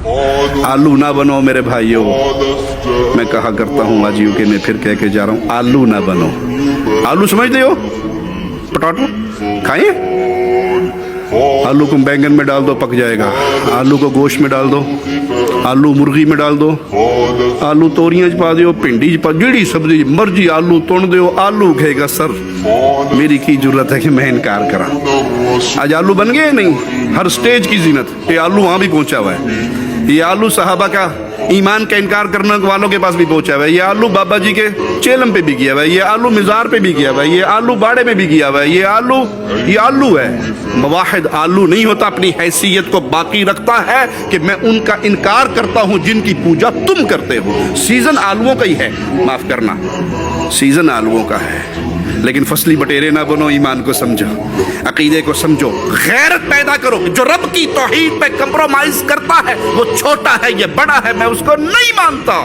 आलू ना बनो मेरे भाइयों। मैं कहा करता हूँ आज यूके में, फिर कह के जा रहा हूँ, आलू ना बनो। आलू समझते हो, पोटैटो खाएं? आलू को बैंगन में डाल दो पक जाएगा, आलू को गोश्त में डाल दो, आलू मुर्गी में डाल दो, आलू तोरियां च पा दो, भिंडी च पा, जिहड़ी सब्जी मर्जी आलू तुन दो, आलू कहेगा सर मेरी की जरूरत है कि मैं इनकार करा। आज आलू बन गए नहीं, हर स्टेज की जीनत, ये आलू वहां भी पहुंचा हुआ है। ये आलू सहाबा का ईमान का इनकार करने वालों के पास भी पहुंचा हुआ है। ये आलू बाबा जी के चेलम पे भी किया हुआ है, ये आलू मिजार पे भी किया हुआ है, ये आलू बाड़े में भी किया हुआ है। ये आलू है। मवाहिद आलू नहीं होता, अपनी हैसियत को बाकी रखता है कि मैं उनका इनकार करता हूं जिनकी पूजा तुम करते हो। सीजन आलूओं का ही है, माफ करना, सीजन आलूओं का है। लेकिन फसली बटेरे ना बनो, ईमान को समझो, अकीदे को समझो, गैरत पैदा करो। जो रब की तौहीद पे कंप्रोमाइज करता है वो छोटा है, ये बड़ा है, मैं उसको नहीं मानता।